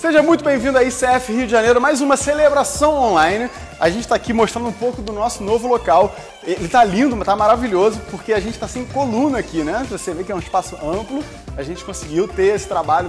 Seja muito bem-vindo a ICF Rio de Janeiro, mais uma celebração online. A gente está aqui mostrando um pouco do nosso novo local. Ele está lindo, está maravilhoso, porque a gente está sem coluna aqui, né? Você vê que é um espaço amplo. A gente conseguiu ter esse trabalho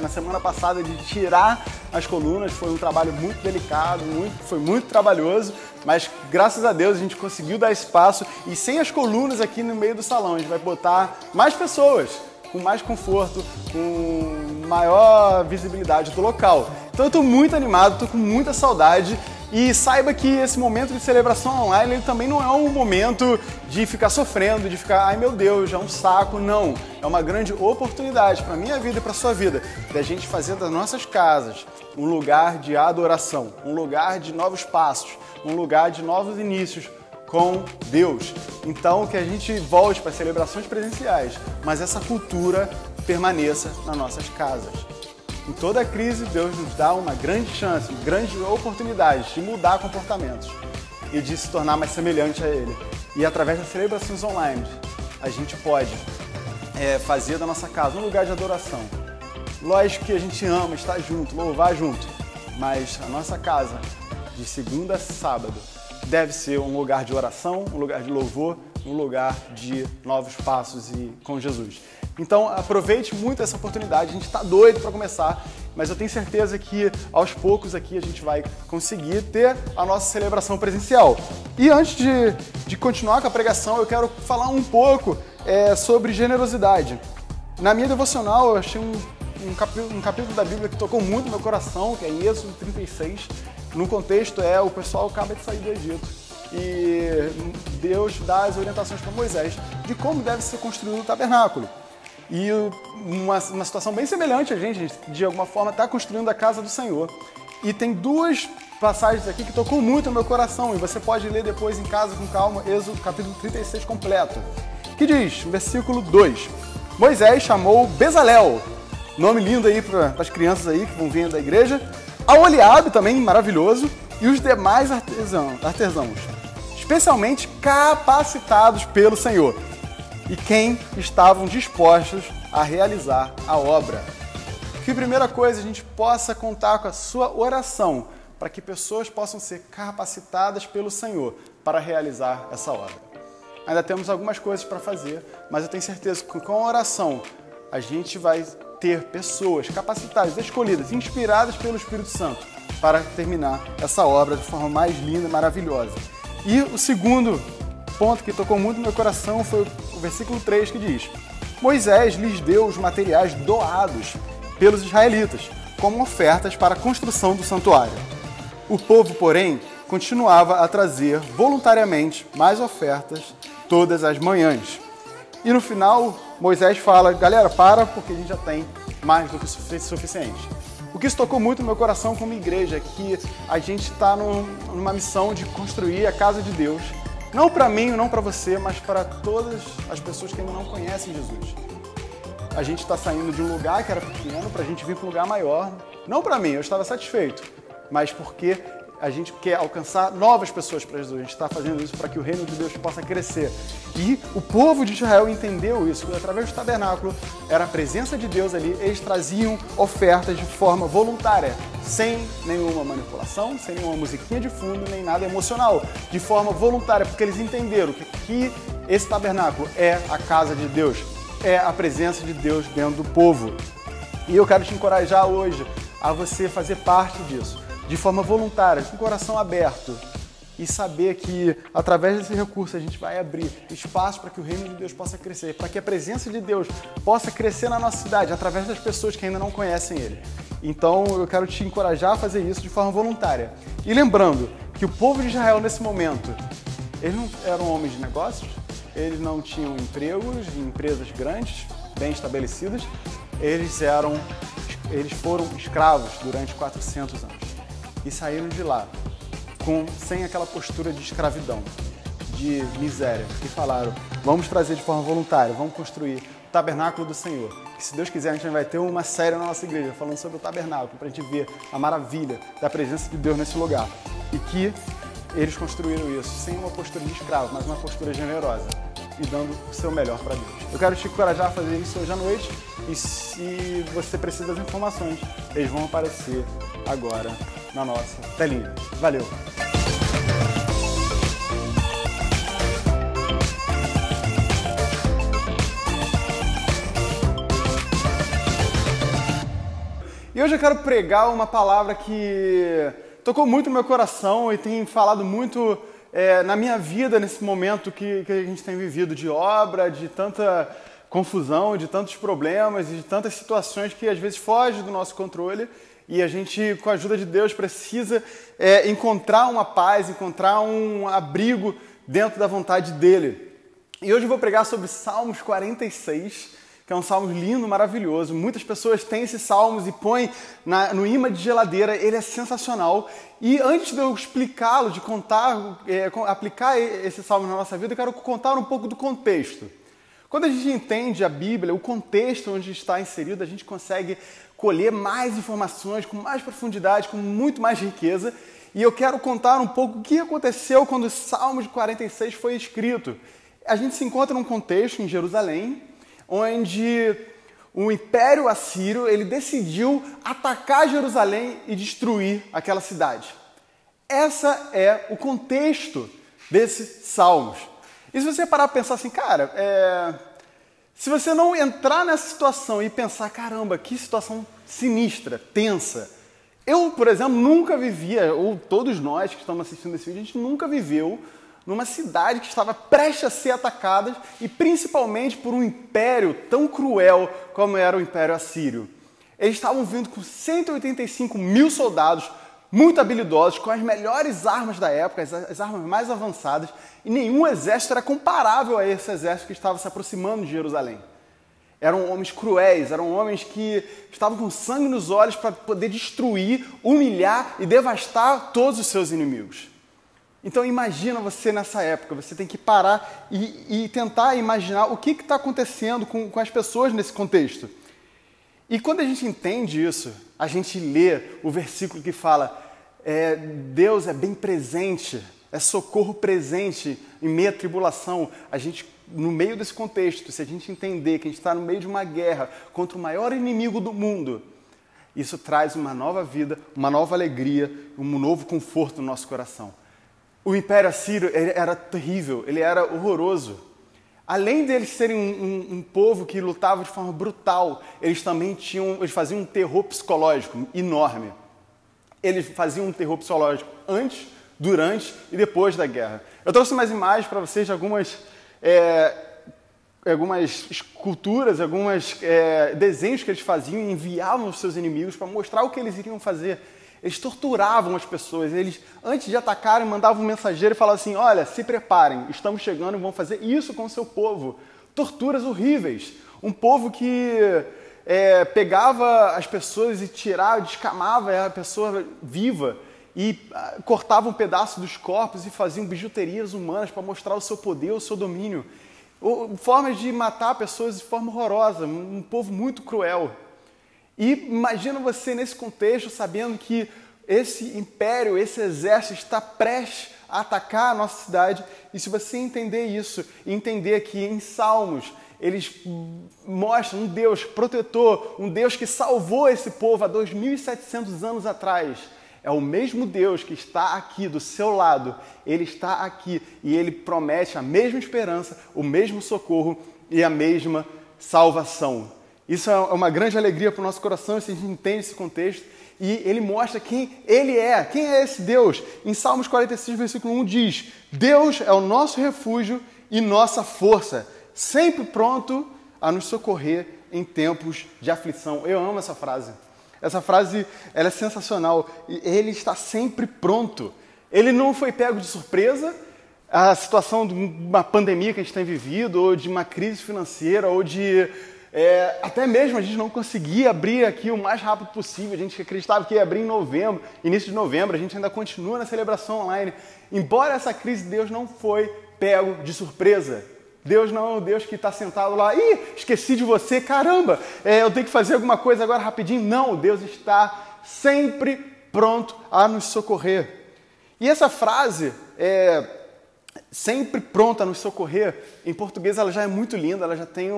na semana passada de tirar as colunas. Foi um trabalho muito delicado, foi muito trabalhoso, mas graças a Deus a gente conseguiu dar espaço. E sem as colunas aqui no meio do salão, a gente vai botar mais pessoas, com mais conforto, com maior visibilidade do local. Então eu estou muito animado, estou com muita saudade e saiba que esse momento de celebração online ele também não é um momento de ficar sofrendo, de ficar, ai meu Deus, é um saco, não. É uma grande oportunidade para a minha vida e para a sua vida, da gente fazer das nossas casas um lugar de adoração, um lugar de novos passos, um lugar de novos inícios com Deus. Então, que a gente volte para celebrações presenciais, mas essa cultura permaneça nas nossas casas. Em toda crise, Deus nos dá uma grande chance, uma grande oportunidade de mudar comportamentos e de se tornar mais semelhante a Ele. E através das celebrações online, a gente pode fazer da nossa casa um lugar de adoração. Lógico que a gente ama estar junto, louvar junto, mas a nossa casa, de segunda a sábado, deve ser um lugar de oração, um lugar de louvor, um lugar de novos passos e com Jesus. Então aproveite muito essa oportunidade, a gente está doido para começar, mas eu tenho certeza que aos poucos aqui a gente vai conseguir ter a nossa celebração presencial. E antes de continuar com a pregação, eu quero falar um pouco sobre generosidade. Na minha devocional eu achei um capítulo da Bíblia que tocou muito no meu coração, que é em Êxodo 36. No contexto o pessoal acaba de sair do Egito e Deus dá as orientações para Moisés de como deve ser construído o tabernáculo. E uma situação bem semelhante a gente de alguma forma está construindo a casa do Senhor. E tem duas passagens aqui que tocou muito no meu coração e você pode ler depois em casa com calma, Êxodo capítulo 36 completo, que diz, no versículo 2, Moisés chamou Bezalel, nome lindo aí para as crianças aí que vão vir da igreja, Aholiabe também, maravilhoso, e os demais artesãos, especialmente capacitados pelo Senhor, e quem estavam dispostos a realizar a obra. Que primeira coisa, a gente possa contar com a sua oração, para que pessoas possam ser capacitadas pelo Senhor para realizar essa obra. Ainda temos algumas coisas para fazer, mas eu tenho certeza que com a oração a gente vai ter pessoas capacitadas, escolhidas, inspiradas pelo Espírito Santo para terminar essa obra de forma mais linda e maravilhosa. E o segundo ponto que tocou muito no meu coração foi o versículo 3 que diz: Moisés lhes deu os materiais doados pelos israelitas como ofertas para a construção do santuário. O povo, porém, continuava a trazer voluntariamente mais ofertas todas as manhãs. E no final, Moisés fala, galera, para, porque a gente já tem mais do que suficiente. O que isso tocou muito no meu coração como igreja é que a gente está numa missão de construir a casa de Deus, não para mim, não para você, mas para todas as pessoas que ainda não conhecem Jesus. A gente está saindo de um lugar que era pequeno para a gente vir para um lugar maior. Não para mim, eu estava satisfeito, mas porque a gente quer alcançar novas pessoas para Jesus. A gente está fazendo isso para que o reino de Deus possa crescer. E o povo de Israel entendeu isso, que através do tabernáculo era a presença de Deus ali, eles traziam ofertas de forma voluntária, sem nenhuma manipulação, sem nenhuma musiquinha de fundo, nem nada emocional, de forma voluntária, porque eles entenderam que esse tabernáculo é a casa de Deus, é a presença de Deus dentro do povo. E eu quero te encorajar hoje a você fazer parte disso, de forma voluntária, com o coração aberto e saber que através desse recurso a gente vai abrir espaço para que o reino de Deus possa crescer, para que a presença de Deus possa crescer na nossa cidade através das pessoas que ainda não conhecem Ele. Então eu quero te encorajar a fazer isso de forma voluntária. E lembrando que o povo de Israel nesse momento, eles não eram homens de negócios, eles não tinham empregos em empresas grandes, bem estabelecidas, eles foram escravos durante 400 anos. E saíram de lá sem aquela postura de escravidão, de miséria, e falaram, vamos trazer de forma voluntária, vamos construir o tabernáculo do Senhor. Que se Deus quiser a gente vai ter uma série na nossa igreja falando sobre o tabernáculo, para a gente ver a maravilha da presença de Deus nesse lugar. E que eles construíram isso sem uma postura de escravo, mas uma postura generosa e dando o seu melhor para Deus. Eu quero te encorajar a fazer isso hoje à noite E se você precisa das informações, eles vão aparecer agora na nossa telinha. Valeu! E hoje eu quero pregar uma palavra que tocou muito no meu coração e tem falado muito na minha vida nesse momento que a gente tem vivido de obra, de tanta confusão, de tantos problemas e de tantas situações que às vezes fogem do nosso controle e a gente, com a ajuda de Deus, precisa encontrar uma paz, encontrar um abrigo dentro da vontade dEle. E hoje eu vou pregar sobre Salmos 46, que é um salmo lindo, maravilhoso. Muitas pessoas têm esses salmos e põem no imã de geladeira. Ele é sensacional. E antes de eu explicá-lo, de contar, aplicar esse salmo na nossa vida, eu quero contar um pouco do contexto. Quando a gente entende a Bíblia, o contexto onde está inserido, a gente consegue colher mais informações, com mais profundidade, com muito mais riqueza. E eu quero contar um pouco o que aconteceu quando o Salmo de 46 foi escrito. A gente se encontra num contexto em Jerusalém, onde o Império Assírio ele decidiu atacar Jerusalém e destruir aquela cidade. Esse é o contexto desses salmos. E se você parar para pensar assim, cara, se você não entrar nessa situação e pensar, caramba, que situação sinistra, tensa. Eu, por exemplo, nunca vivia, ou todos nós que estamos assistindo esse vídeo, a gente nunca viveu numa cidade que estava prestes a ser atacada e principalmente por um império tão cruel como era o Império Assírio. Eles estavam vindo com 185 mil soldados, muito habilidosos, com as melhores armas da época, as armas mais avançadas, e nenhum exército era comparável a esse exército que estava se aproximando de Jerusalém. Eram homens cruéis, eram homens que estavam com sangue nos olhos para poder destruir, humilhar e devastar todos os seus inimigos. Então imagina você nessa época, você tem que parar e tentar imaginar o que está acontecendo com as pessoas nesse contexto. E quando a gente entende isso, a gente lê o versículo que fala Deus é bem presente, é socorro presente em meio à tribulação. A gente, no meio desse contexto, se a gente entender que a gente está no meio de uma guerra contra o maior inimigo do mundo, isso traz uma nova vida, uma nova alegria, um novo conforto no nosso coração. O Império Assírio era terrível, ele era horroroso. Além deles serem um povo que lutava de forma brutal, eles também faziam um terror psicológico enorme. Eles faziam um terror psicológico antes, durante e depois da guerra. Eu trouxe umas imagens para vocês de algumas esculturas, alguns desenhos que eles faziam e enviavam aos seus inimigos para mostrar o que eles iriam fazer. Eles torturavam as pessoas, eles, antes de atacarem, mandavam um mensageiro e falavam assim, olha, se preparem, estamos chegando e vão fazer isso com o seu povo. Torturas horríveis. Um povo que pegava as pessoas e descamava a pessoa viva e cortava um pedaço dos corpos e faziam bijuterias humanas para mostrar o seu poder, o seu domínio. Formas de matar pessoas de forma horrorosa, um povo muito cruel. E imagina você nesse contexto, sabendo que esse império, esse exército está prestes a atacar a nossa cidade. E se você entender isso, e entender que em Salmos eles mostram um Deus protetor, um Deus que salvou esse povo há 2.700 anos atrás, é o mesmo Deus que está aqui do seu lado, Ele está aqui e Ele promete a mesma esperança, o mesmo socorro e a mesma salvação. Isso é uma grande alegria para o nosso coração, se a gente entende esse contexto. E ele mostra quem ele é. Quem é esse Deus? Em Salmos 46, versículo 1 diz, Deus é o nosso refúgio e nossa força, sempre pronto a nos socorrer em tempos de aflição. Eu amo essa frase. Essa frase ela é sensacional. Ele está sempre pronto. Ele não foi pego de surpresa. A situação de uma pandemia que a gente tem vivido, ou de uma crise financeira, ou de... até mesmo a gente não conseguia abrir aqui o mais rápido possível, a gente acreditava que ia abrir em novembro, início de novembro, a gente ainda continua na celebração online. Embora essa crise, Deus não foi pego de surpresa. Deus não é o Deus que está sentado lá, esqueci de você, caramba, eu tenho que fazer alguma coisa agora rapidinho. Não, Deus está sempre pronto a nos socorrer. E essa frase, sempre pronto a nos socorrer, em português ela já é muito linda, ela já tem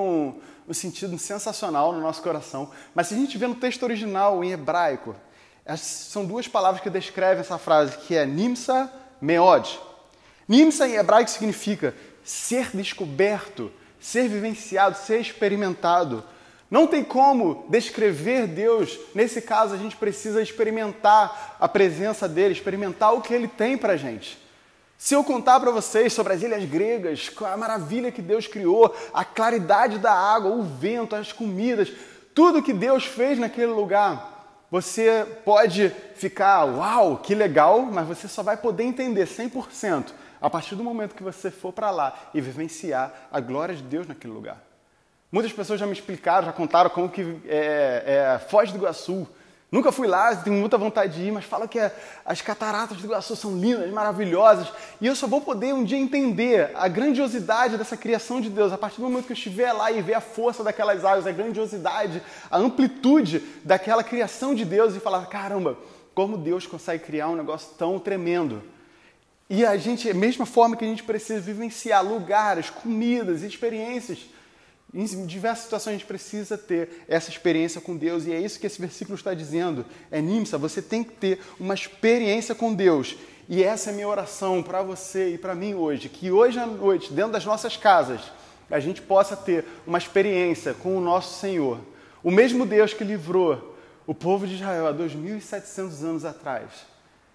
um sentido sensacional no nosso coração. Mas se a gente vê no texto original, em hebraico, são duas palavras que descrevem essa frase, que é nimsa, meod. Nimsa em hebraico significa ser descoberto, ser vivenciado, ser experimentado. Não tem como descrever Deus. Nesse caso, a gente precisa experimentar a presença dele, experimentar o que ele tem pra gente. Se eu contar para vocês sobre as ilhas gregas, a maravilha que Deus criou, a claridade da água, o vento, as comidas, tudo que Deus fez naquele lugar, você pode ficar, uau, que legal, mas você só vai poder entender 100% a partir do momento que você for para lá e vivenciar a glória de Deus naquele lugar. Muitas pessoas já me explicaram, já contaram como que Foz do Iguaçu. Nunca fui lá, tenho muita vontade de ir, mas fala que as cataratas do Iguaçu são lindas, maravilhosas. E eu só vou poder um dia entender a grandiosidade dessa criação de Deus. A partir do momento que eu estiver lá e ver a força daquelas águas, a grandiosidade, a amplitude daquela criação de Deus e falar, caramba, como Deus consegue criar um negócio tão tremendo. E a gente, da mesma forma que a gente precisa vivenciar lugares, comidas, experiências, em diversas situações a gente precisa ter essa experiência com Deus, e é isso que esse versículo está dizendo. É nimsa, você tem que ter uma experiência com Deus. E essa é a minha oração para você e para mim hoje, que hoje à noite, dentro das nossas casas, a gente possa ter uma experiência com o nosso Senhor. O mesmo Deus que livrou o povo de Israel há 2.700 anos atrás,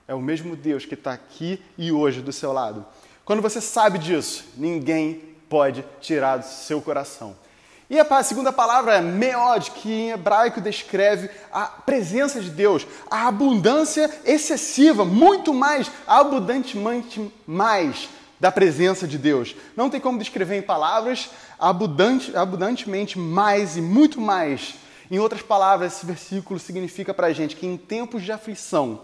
é o mesmo Deus que está aqui e hoje do seu lado. Quando você sabe disso, ninguém pode tirar do seu coração. E a segunda palavra é meod, que em hebraico descreve a presença de Deus, a abundância excessiva, muito mais, abundantemente mais da presença de Deus. Não tem como descrever em palavras, abundantemente mais e muito mais. Em outras palavras, esse versículo significa para a gente que em tempos de aflição,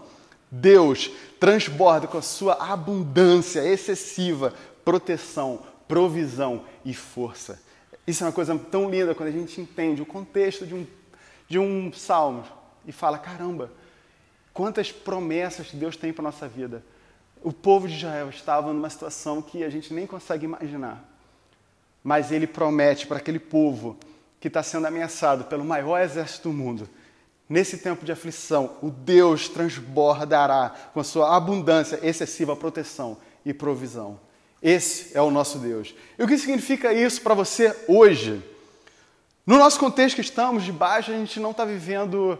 Deus transborda com a sua abundância excessiva, proteção, provisão e força. Isso é uma coisa tão linda quando a gente entende o contexto de um salmo e fala, caramba, quantas promessas Deus tem para a nossa vida. O povo de Israel estava numa situação que a gente nem consegue imaginar. Mas ele promete para aquele povo que está sendo ameaçado pelo maior exército do mundo, nesse tempo de aflição, o Deus transbordará com a sua abundância, excessiva proteção e provisão. Esse é o nosso Deus. E o que significa isso para você hoje? No nosso contexto que estamos debaixo, a gente não está vivendo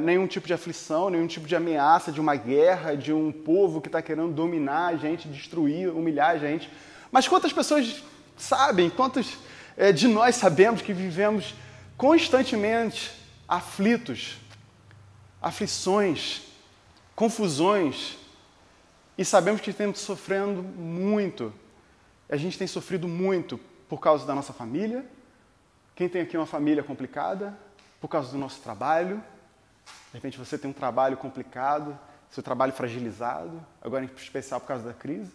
nenhum tipo de aflição, nenhum tipo de ameaça, de uma guerra, de um povo que está querendo dominar a gente, destruir, humilhar a gente. Mas quantas pessoas sabem, quantos de nós sabemos que vivemos constantemente aflitos, aflições, confusões, e sabemos que estamos sofrendo muito. A gente tem sofrido muito por causa da nossa família. Quem tem aqui uma família complicada? Por causa do nosso trabalho. De repente você tem um trabalho complicado, seu trabalho fragilizado, agora em especial por causa da crise.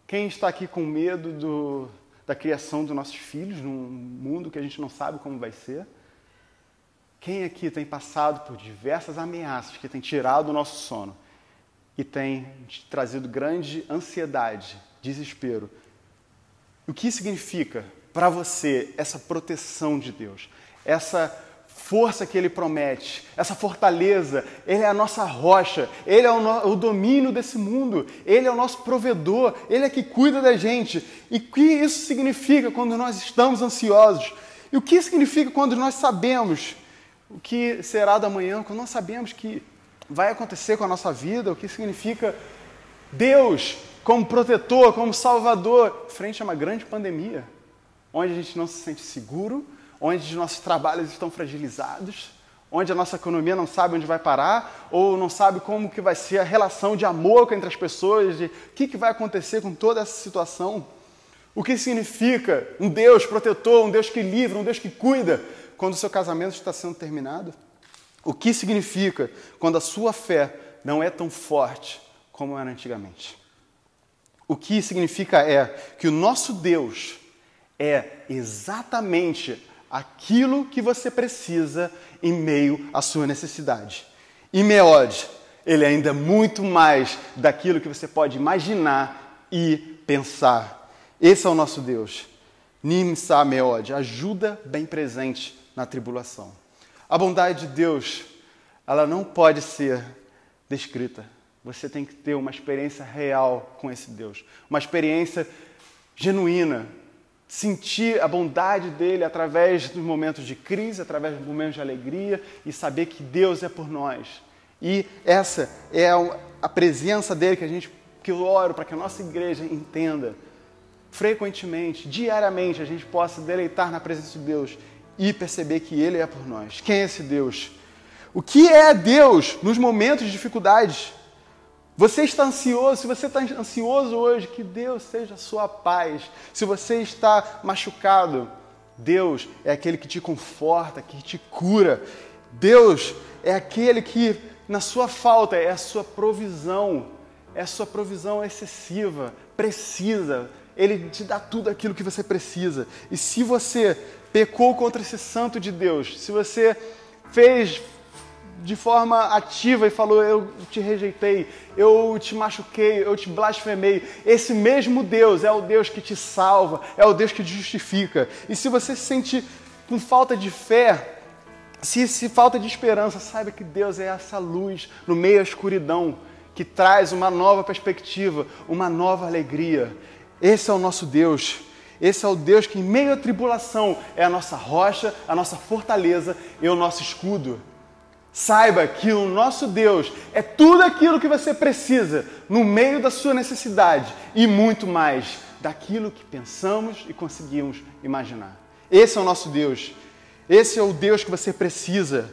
Quem está aqui com medo da criação dos nossos filhos num mundo que a gente não sabe como vai ser? Quem aqui tem passado por diversas ameaças que têm tirado o nosso sono e tem trazido grande ansiedade, desespero? O que significa para você essa proteção de Deus? Essa força que Ele promete, essa fortaleza, Ele é a nossa rocha, Ele é o domínio desse mundo, Ele é o nosso provedor, Ele é que cuida da gente. E o que isso significa quando nós estamos ansiosos? E o que significa quando nós sabemos o que será da manhã, quando nós sabemos que vai acontecer com a nossa vida? O que significa Deus como protetor, como salvador, frente a uma grande pandemia, onde a gente não se sente seguro, onde os nossos trabalhos estão fragilizados, onde a nossa economia não sabe onde vai parar, ou não sabe como que vai ser a relação de amor entre as pessoas, de o que vai acontecer com toda essa situação. O que significa um Deus protetor, um Deus que livra, um Deus que cuida, quando o seu casamento está sendo terminado? O que significa quando a sua fé não é tão forte como era antigamente? O que significa é que o nosso Deus é exatamente aquilo que você precisa em meio à sua necessidade. E Meod, Ele é ainda muito mais daquilo que você pode imaginar e pensar. Esse é o nosso Deus. Nimsa meod, ajuda bem presente na tribulação. A bondade de Deus, ela não pode ser descrita. Você tem que ter uma experiência real com esse Deus. Uma experiência genuína. Sentir a bondade dele através dos momentos de crise, através dos momentos de alegria e saber que Deus é por nós. E essa é a presença dele que eu oro para que a nossa igreja entenda frequentemente, diariamente, a gente possa deleitar na presença de Deus e perceber que ele é por nós. Quem é esse Deus? O que é Deus nos momentos de dificuldades? Você está ansioso? Se você está ansioso hoje, que Deus seja a sua paz. Se você está machucado, Deus é aquele que te conforta, que te cura. Deus é aquele que, na sua falta, é a sua provisão excessiva, precisa. Ele te dá tudo aquilo que você precisa. E se você pecou contra esse santo de Deus, se você fez de forma ativa e falou, eu te rejeitei, eu te machuquei, eu te blasfemei, esse mesmo Deus é o Deus que te salva, é o Deus que te justifica. E se você se sente com falta de fé, se falta de esperança, saiba que Deus é essa luz no meio da escuridão, que traz uma nova perspectiva, uma nova alegria. Esse é o nosso Deus. Esse é o Deus que, em meio à tribulação, é a nossa rocha, a nossa fortaleza e o nosso escudo. Saiba que o nosso Deus é tudo aquilo que você precisa no meio da sua necessidade e muito mais daquilo que pensamos e conseguimos imaginar. Esse é o nosso Deus. Esse é o Deus que você precisa.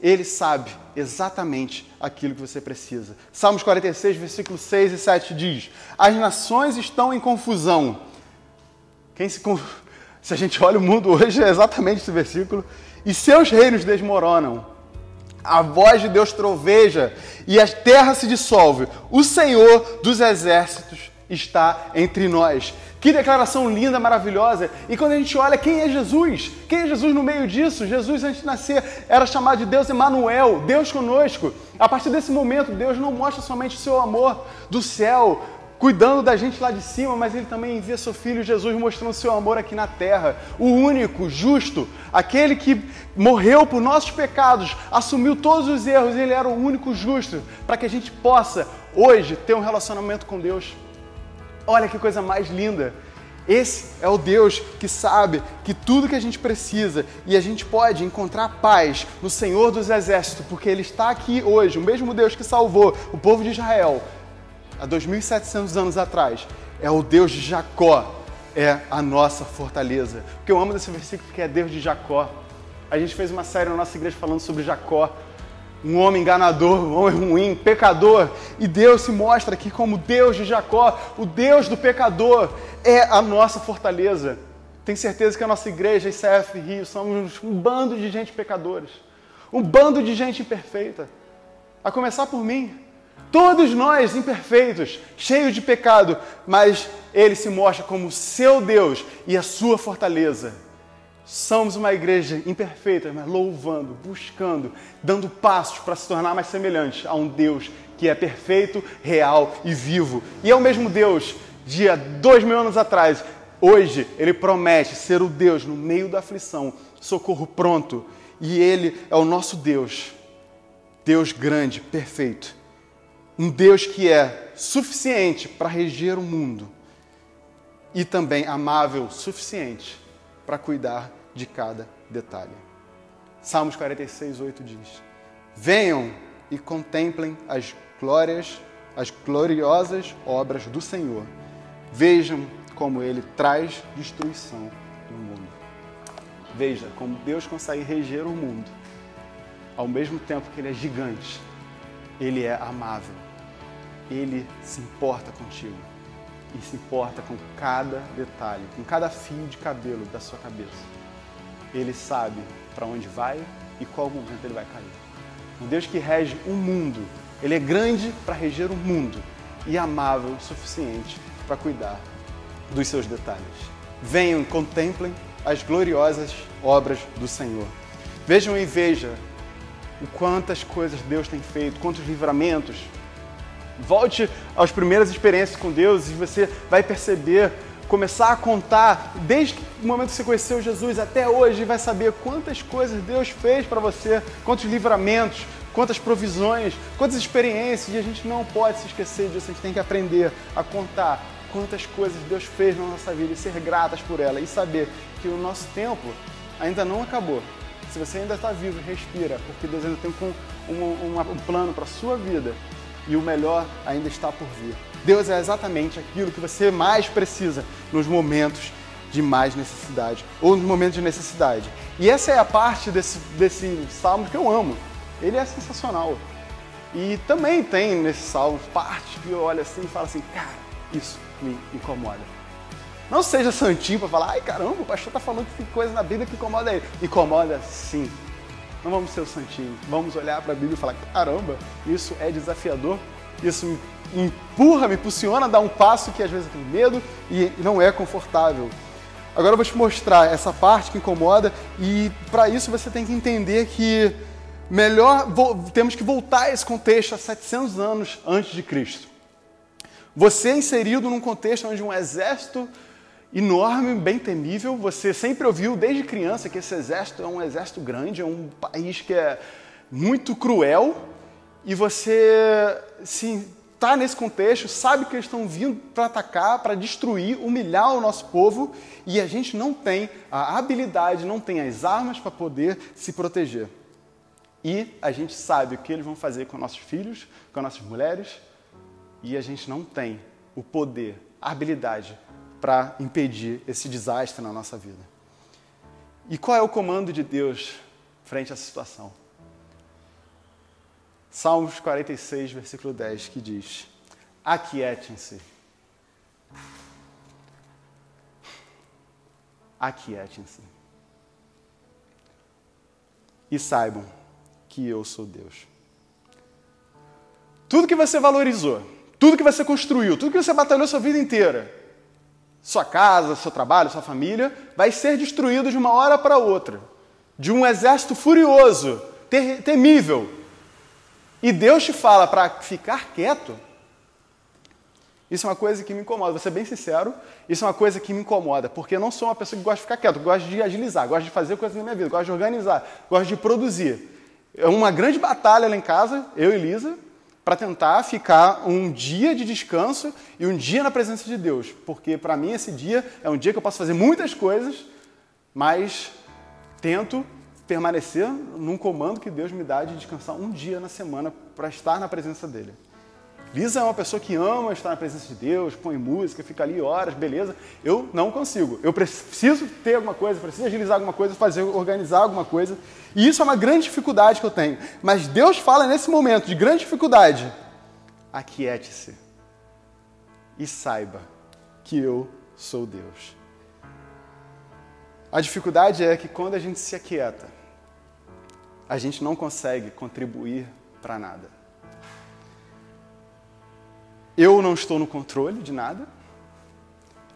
Ele sabe exatamente aquilo que você precisa. Salmos 46, versículos 6 e 7 diz: as nações estão em confusão. Se a gente olha o mundo hoje, é exatamente esse versículo. E seus reinos desmoronam. A voz de Deus troveja e a terra se dissolve. O Senhor dos exércitos está entre nós. Que declaração linda, maravilhosa. E quando a gente olha, quem é Jesus? Quem é Jesus no meio disso? Jesus, antes de nascer, era chamado de Deus Emanuel, Deus conosco. A partir desse momento, Deus não mostra somente o seu amor do céu, cuidando da gente lá de cima, mas Ele também envia seu Filho Jesus mostrando o seu amor aqui na terra. O único, justo, aquele que morreu por nossos pecados, assumiu todos os erros, Ele era o único justo, para que a gente possa, hoje, ter um relacionamento com Deus. Olha que coisa mais linda. Esse é o Deus que sabe que tudo que a gente precisa e a gente pode encontrar paz no Senhor dos Exércitos, porque Ele está aqui hoje, o mesmo Deus que salvou o povo de Israel há 2.700 anos atrás, é o Deus de Jacó, é a nossa fortaleza. O que eu amo desse versículo que é Deus de Jacó. A gente fez uma série na nossa igreja falando sobre Jacó, um homem enganador, um homem ruim, pecador, e Deus se mostra aqui como Deus de Jacó, o Deus do pecador, é a nossa fortaleza. Tenho certeza que a nossa igreja, ICF Rio, somos um bando de gente pecadores, um bando de gente imperfeita, a começar por mim. Todos nós imperfeitos, cheios de pecado, mas Ele se mostra como seu Deus e a sua fortaleza. Somos uma igreja imperfeita, mas louvando, buscando, dando passos para se tornar mais semelhante a um Deus que é perfeito, real e vivo. E é o mesmo Deus de há 2.000 anos atrás. Hoje, Ele promete ser o Deus no meio da aflição, socorro pronto. E Ele é o nosso Deus, Deus grande, perfeito. Um Deus que é suficiente para reger o mundo e também amável o suficiente para cuidar de cada detalhe. Salmos 46, 8 diz: venham e contemplem as gloriosas obras do Senhor. Vejam como Ele traz destruição no mundo. Veja como Deus consegue reger o mundo, ao mesmo tempo que Ele é gigante. Ele é amável. Ele se importa contigo e se importa com cada detalhe, com cada fio de cabelo da sua cabeça. Ele sabe para onde vai e qual momento ele vai cair. Um Deus que rege o mundo. Ele é grande para reger o mundo e amável o suficiente para cuidar dos seus detalhes. Venham e contemplem as gloriosas obras do Senhor. Vejam e vejam o quantas coisas Deus tem feito, quantos livramentos. Volte às primeiras experiências com Deus e você vai perceber começar a contar, desde o momento que você conheceu Jesus até hoje, vai saber quantas coisas Deus fez para você, quantos livramentos, quantas provisões, quantas experiências, e a gente não pode se esquecer disso, a gente tem que aprender a contar quantas coisas Deus fez na nossa vida e ser gratas por ela, e saber que o nosso tempo ainda não acabou. Se você ainda está vivo, respira, porque Deus ainda tem um plano para a sua vida e o melhor ainda está por vir. Deus é exatamente aquilo que você mais precisa nos momentos de mais necessidade ou nos momentos de necessidade. E essa é a parte desse salmo que eu amo. Ele é sensacional. E também tem nesse salmo partes que eu olho assim e falo assim, cara, isso me incomoda. Não seja santinho para falar, ai caramba, o pastor está falando que tem coisa na Bíblia que incomoda ele. Incomoda sim. Não vamos ser o santinho. Vamos olhar para a Bíblia e falar, caramba, isso é desafiador, isso me empurra, me impulsiona a dar um passo que às vezes eu tenho medo e não é confortável. Agora eu vou te mostrar essa parte que incomoda e para isso você tem que entender que temos que voltar a esse contexto a 700 anos antes de Cristo. Você é inserido num contexto onde um exército enorme, bem temível. Você sempre ouviu desde criança que esse exército é um exército grande, é um país que é muito cruel, e você está nesse contexto, sabe que eles estão vindo para atacar, para destruir, humilhar o nosso povo, e a gente não tem a habilidade, não tem as armas para poder se proteger. E a gente sabe o que eles vão fazer com nossos filhos, com nossas mulheres, e a gente não tem o poder, a habilidade para impedir esse desastre na nossa vida. E qual é o comando de Deus frente a essa situação? Salmos 46, versículo 10, que diz, aquietem-se. Aquietem-se. E saibam que eu sou Deus. Tudo que você valorizou, tudo que você construiu, tudo que você batalhou sua vida inteira, sua casa, seu trabalho, sua família, vai ser destruído de uma hora para outra, de um exército furioso, temível. E Deus te fala para ficar quieto. Isso é uma coisa que me incomoda, vou ser bem sincero, isso é uma coisa que me incomoda, porque eu não sou uma pessoa que gosta de ficar quieto, eu gosto de agilizar, gosto de fazer coisas na minha vida, gosto de organizar, gosto de produzir. É uma grande batalha lá em casa, eu e Lisa, para tentar ficar um dia de descanso e um dia na presença de Deus. Porque para mim esse dia é um dia que eu posso fazer muitas coisas, mas tento permanecer num comando que Deus me dá de descansar um dia na semana para estar na presença dele. Lisa é uma pessoa que ama estar na presença de Deus, põe música, fica ali horas, beleza. Eu não consigo. Eu preciso ter alguma coisa, preciso agilizar alguma coisa, organizar alguma coisa. E isso é uma grande dificuldade que eu tenho. Mas Deus fala nesse momento de grande dificuldade, aquiete-se e saiba que eu sou Deus. A dificuldade é que quando a gente se aquieta, a gente não consegue contribuir para nada. Eu não estou no controle de nada.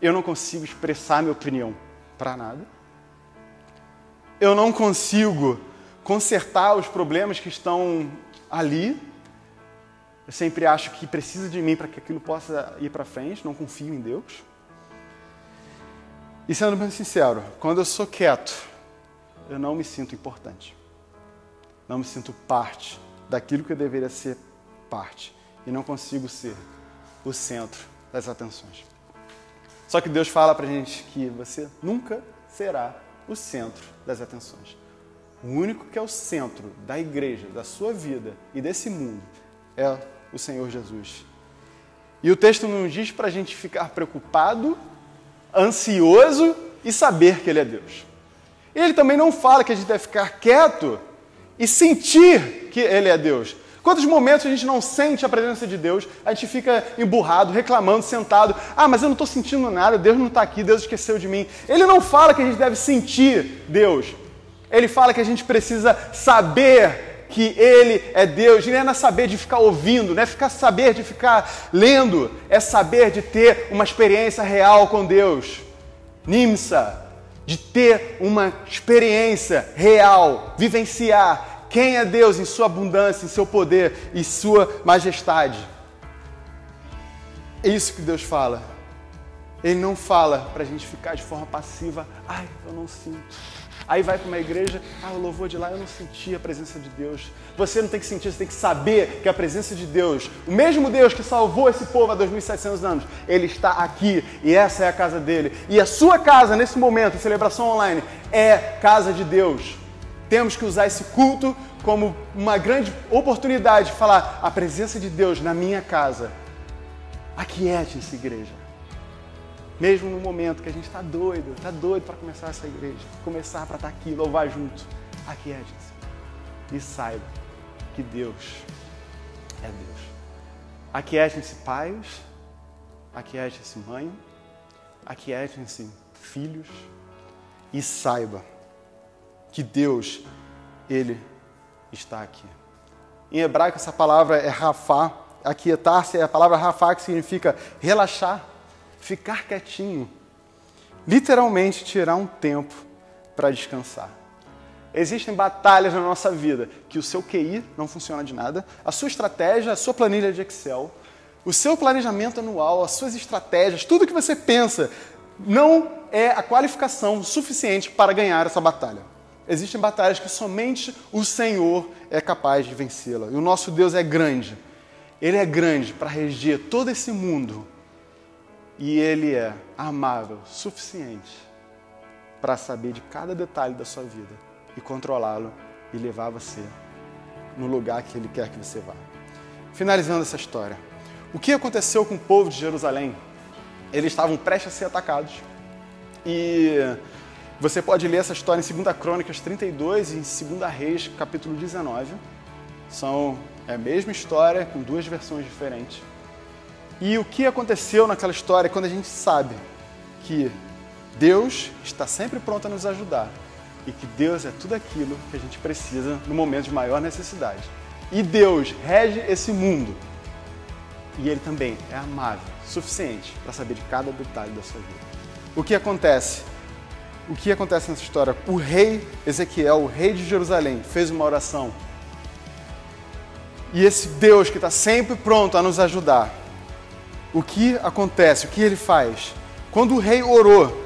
Eu não consigo expressar minha opinião para nada. Eu não consigo consertar os problemas que estão ali. Eu sempre acho que precisa de mim para que aquilo possa ir para frente. Não confio em Deus. E sendo bem sincero, quando eu sou quieto, eu não me sinto importante. Não me sinto parte daquilo que eu deveria ser parte. E não consigo ser o centro das atenções. Só que Deus fala pra gente que você nunca será o centro das atenções. O único que é o centro da igreja, da sua vida e desse mundo é o Senhor Jesus. E o texto não diz pra gente ficar preocupado, ansioso e saber que Ele é Deus. Ele também não fala que a gente deve ficar quieto e sentir que Ele é Deus. Quantos momentos a gente não sente a presença de Deus, a gente fica emburrado, reclamando, sentado. Ah, mas eu não estou sentindo nada, Deus não está aqui, Deus esqueceu de mim. Ele não fala que a gente deve sentir Deus. Ele fala que a gente precisa saber que Ele é Deus. E não é saber de ficar ouvindo, não é saber de ficar lendo, é saber de ter uma experiência real com Deus. Nimsa, de ter uma experiência real, vivenciar quem é Deus em sua abundância, em seu poder e sua majestade. É isso que Deus fala. Ele não fala para a gente ficar de forma passiva. Ai, eu não sinto. Aí vai para uma igreja, o louvor de lá eu não senti a presença de Deus. Você não tem que sentir, você tem que saber que a presença de Deus, o mesmo Deus que salvou esse povo há 2.700 anos, Ele está aqui e essa é a casa dele. E a sua casa, nesse momento, celebração online, é casa de Deus. Temos que usar esse culto como uma grande oportunidade de falar a presença de Deus na minha casa. Aquiete-se, igreja. Mesmo no momento que a gente está doido para começar essa igreja, começar para estar aqui, louvar junto, aquiete-se e saiba que Deus é Deus. Aquiete-se pais, aquiete-se mãe, aquiete-se filhos e saiba que Deus, Ele está aqui. Em hebraico essa palavra é rafá, aquietar-se é a palavra rafá que significa relaxar, ficar quietinho, literalmente tirar um tempo para descansar. Existem batalhas na nossa vida que o seu QI não funciona de nada, a sua estratégia, a sua planilha de Excel, o seu planejamento anual, as suas estratégias, tudo que você pensa não é a qualificação suficiente para ganhar essa batalha. Existem batalhas que somente o Senhor é capaz de vencê-la. E o nosso Deus é grande. Ele é grande para reger todo esse mundo. E Ele é amável o suficiente para saber de cada detalhe da sua vida e controlá-lo e levar você no lugar que Ele quer que você vá. Finalizando essa história. O que aconteceu com o povo de Jerusalém? Eles estavam prestes a ser atacados. E você pode ler essa história em 2 Crônicas 32 e em 2 Reis, capítulo 19. São a mesma história, com duas versões diferentes. E o que aconteceu naquela história quando a gente sabe que Deus está sempre pronto a nos ajudar e que Deus é tudo aquilo que a gente precisa no momento de maior necessidade. E Deus rege esse mundo e Ele também é amável o suficiente para saber de cada detalhe da sua vida. O que acontece? O que acontece nessa história? O rei Ezequiel, o rei de Jerusalém, fez uma oração. E esse Deus que está sempre pronto a nos ajudar, o que acontece? O que ele faz? Quando o rei orou,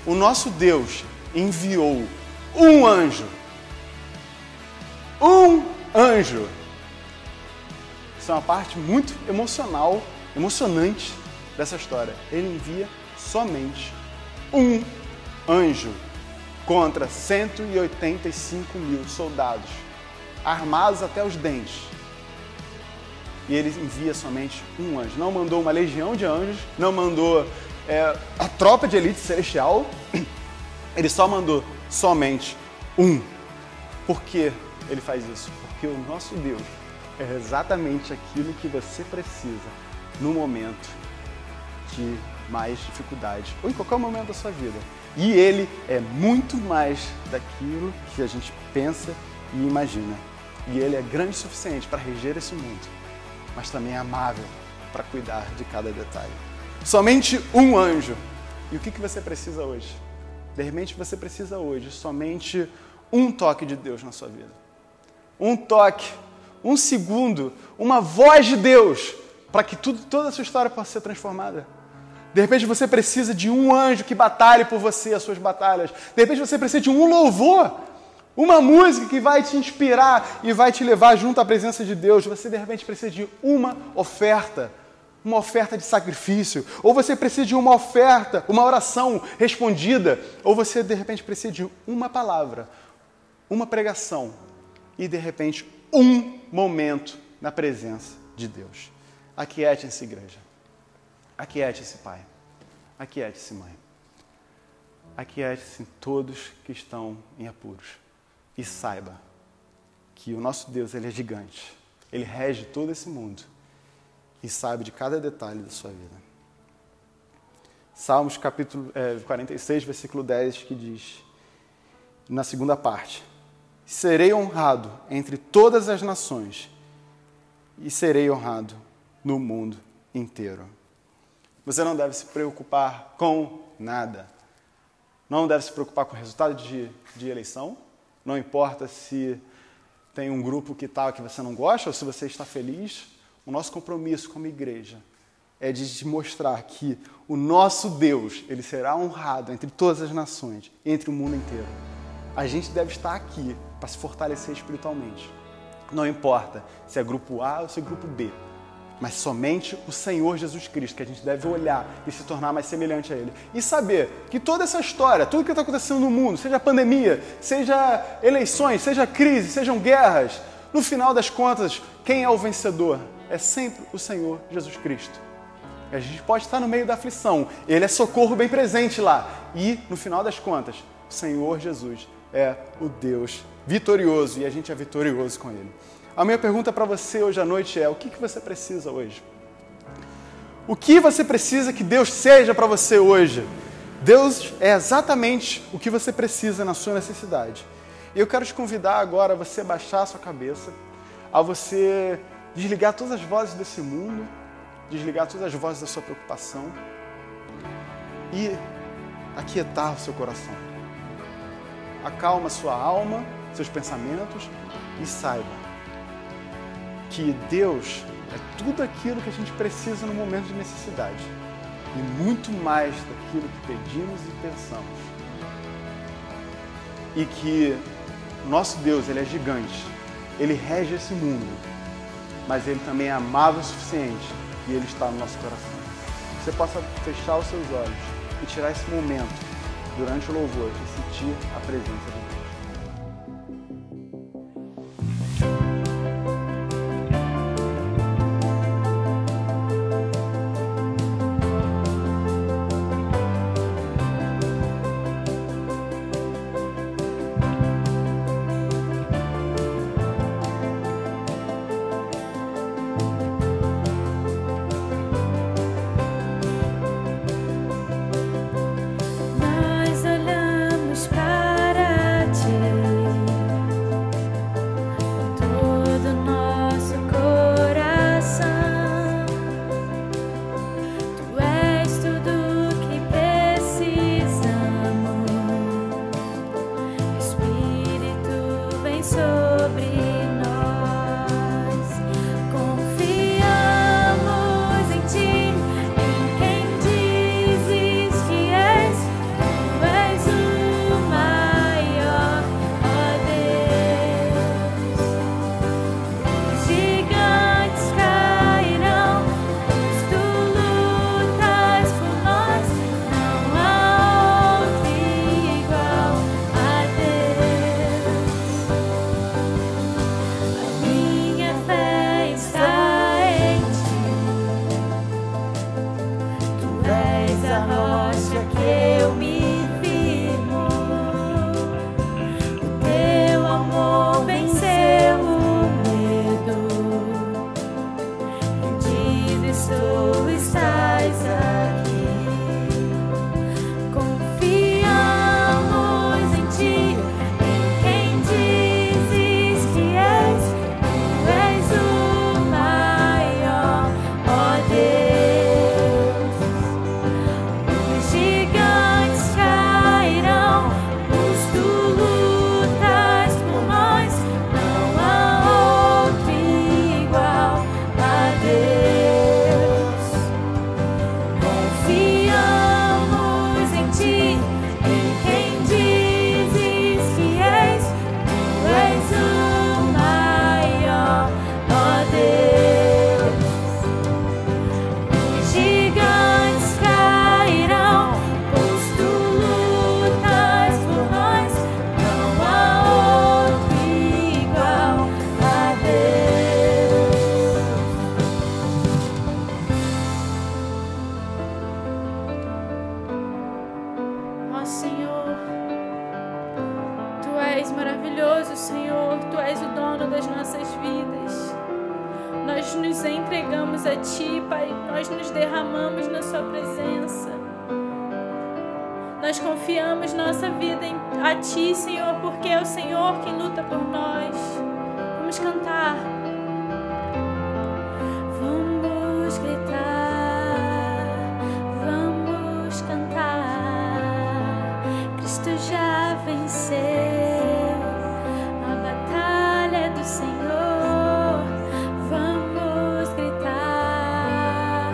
o nosso Deus enviou um anjo. Um anjo. Isso é uma parte muito emocionante dessa história. Ele envia somente um anjo contra 185.000 soldados, armados até os dentes. E ele envia somente um anjo. Não mandou uma legião de anjos, não mandou a tropa de elite celestial. Ele só mandou somente um. Por que ele faz isso? Porque o nosso Deus é exatamente aquilo que você precisa no momento de mais dificuldade ou em qualquer momento da sua vida. E Ele é muito mais daquilo que a gente pensa e imagina. E Ele é grande o suficiente para reger esse mundo, mas também é amável para cuidar de cada detalhe. Somente um anjo. E o que você precisa hoje? De repente você precisa hoje somente um toque de Deus na sua vida. Um toque, um segundo, uma voz de Deus para que toda a sua história possa ser transformada. De repente você precisa de um anjo que batalhe por você as suas batalhas. De repente você precisa de um louvor, uma música que vai te inspirar e vai te levar junto à presença de Deus. Você de repente precisa de uma oferta de sacrifício. Ou você precisa de uma oferta, uma oração respondida. Ou você de repente precisa de uma palavra, uma pregação e de repente um momento na presença de Deus. Aquiete-se, igreja. Aquiete-se, pai. Aquiete-se, mãe. Aquiete-se todos que estão em apuros. E saiba que o nosso Deus, Ele é gigante. Ele rege todo esse mundo. E sabe de cada detalhe da sua vida. Salmos capítulo 46, versículo 10, que diz, na segunda parte, serei honrado entre todas as nações e serei honrado no mundo inteiro. Você não deve se preocupar com nada. Não deve se preocupar com o resultado de eleição. Não importa se tem um grupo que você não gosta ou se você está feliz. O nosso compromisso como igreja é de te mostrar que o nosso Deus, ele será honrado entre todas as nações, entre o mundo inteiro. A gente deve estar aqui para se fortalecer espiritualmente. Não importa se é grupo A ou se é grupo B, mas somente o Senhor Jesus Cristo, que a gente deve olhar e se tornar mais semelhante a Ele. E saber que toda essa história, tudo que está acontecendo no mundo, seja pandemia, seja eleições, seja crise, sejam guerras, no final das contas, quem é o vencedor? É sempre o Senhor Jesus Cristo. A gente pode estar no meio da aflição, Ele é socorro bem presente lá. E, no final das contas, o Senhor Jesus é o Deus vitorioso e a gente é vitorioso com Ele. A minha pergunta para você hoje à noite é: o que você precisa hoje? O que você precisa que Deus seja para você hoje? Deus é exatamente o que você precisa na sua necessidade. E eu quero te convidar agora a você baixar a sua cabeça, a você desligar todas as vozes desse mundo, desligar todas as vozes da sua preocupação e aquietar o seu coração. Acalma a sua alma, seus pensamentos e saiba que Deus é tudo aquilo que a gente precisa no momento de necessidade e muito mais daquilo que pedimos e pensamos. E que nosso Deus, Ele é gigante, Ele rege esse mundo, mas Ele também é amável o suficiente e Ele está no nosso coração. Você possa fechar os seus olhos e tirar esse momento durante o louvor e sentir a presença de Deus. és maravilhoso, Senhor. Tu és o dono das nossas vidas. Nós nos entregamos a Ti, Pai. Nós nos derramamos na Sua presença. Nós confiamos nossa vida a Ti, Senhor, porque é o Senhor quem luta por nós. Vamos cantar. Vamos gritar, vamos cantar. Cristo já venceu, a batalha é do Senhor. Vamos gritar,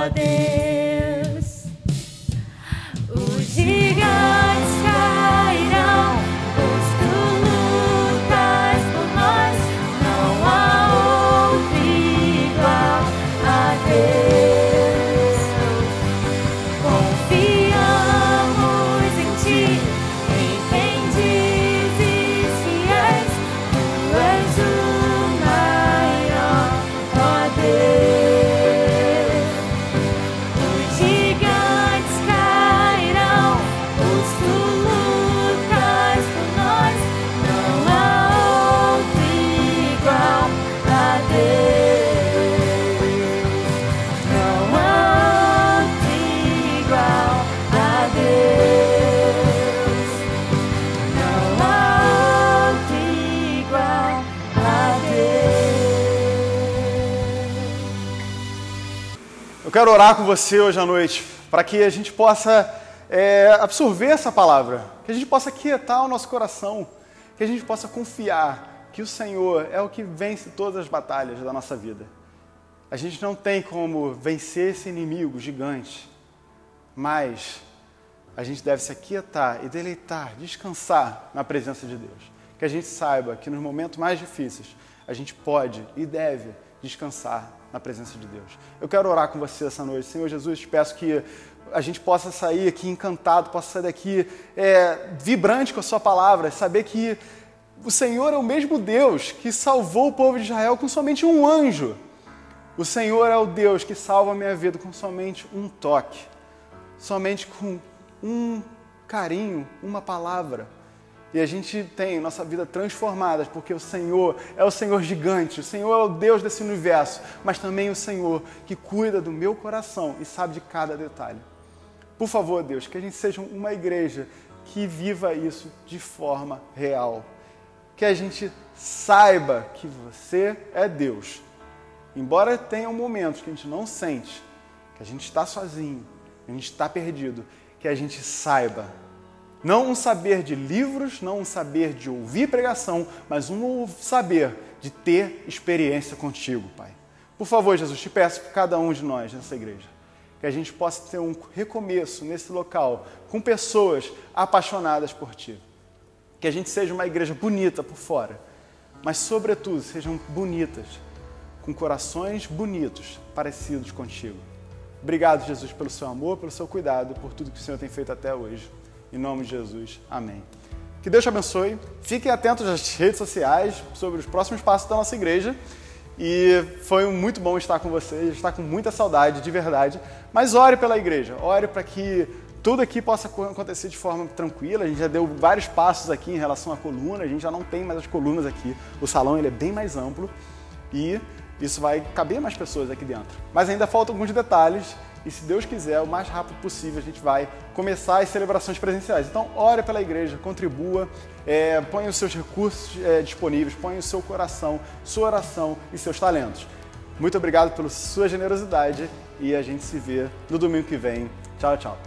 ó Deus. Os gigantes cairão, pois tu lutas por nós, não há outro igual a Deus. Confiamos em ti, em quem dizes que és, tu és o maior, ó Deus. Os gigantes cairão, pois tu lutas por nós, não há outro igual a Deus. Não há outro igual a Deus. Não há outro igual a Deus. Eu quero orar com você hoje à noite, para que a gente possa absorver essa palavra, que a gente possa quietar o nosso coração, que a gente possa confiar que o Senhor é o que vence todas as batalhas da nossa vida. A gente não tem como vencer esse inimigo gigante, mas a gente deve se aquietar e deleitar, descansar na presença de Deus. Que a gente saiba que nos momentos mais difíceis, a gente pode e deve descansar na presença de Deus. Eu quero orar com você essa noite. Senhor Jesus, te peço que a gente possa sair aqui encantado, possa sair daqui vibrante com a sua palavra, saber que o Senhor é o mesmo Deus que salvou o povo de Israel com somente um anjo. O Senhor é o Deus que salva a minha vida com somente um toque, somente com um carinho, uma palavra. E a gente tem nossa vida transformada, porque o Senhor é o Senhor gigante, o Senhor é o Deus desse universo, mas também o Senhor que cuida do meu coração e sabe de cada detalhe. Por favor, Deus, que a gente seja uma igreja que viva isso de forma real. Que a gente saiba que você é Deus. Embora tenham momentos que a gente não sente, que a gente está sozinho, que a gente está perdido, que a gente saiba. Não um saber de livros, não um saber de ouvir pregação, mas um saber de ter experiência contigo, Pai. Por favor, Jesus, te peço por cada um de nós nessa igreja, que a gente possa ter um recomeço nesse local, com pessoas apaixonadas por Ti. Que a gente seja uma igreja bonita por fora, mas sobretudo sejam bonitas, com corações bonitos, parecidos contigo. Obrigado, Jesus, pelo seu amor, pelo seu cuidado, por tudo que o Senhor tem feito até hoje. Em nome de Jesus, amém. Que Deus te abençoe. Fiquem atentos às redes sociais sobre os próximos passos da nossa igreja. E foi muito bom estar com vocês, estar com muita saudade, de verdade. Mas ore pela igreja, ore para que tudo aqui possa acontecer de forma tranquila. A gente já deu vários passos aqui em relação à coluna, a gente já não tem mais as colunas aqui. O salão ele é bem mais amplo e isso vai caber mais pessoas aqui dentro. Mas ainda faltam alguns detalhes. E se Deus quiser, o mais rápido possível, a gente vai começar as celebrações presenciais. Então, ore pela igreja, contribua, ponha os seus recursos disponíveis, ponha o seu coração, sua oração e seus talentos. Muito obrigado pela sua generosidade e a gente se vê no domingo que vem. Tchau, tchau.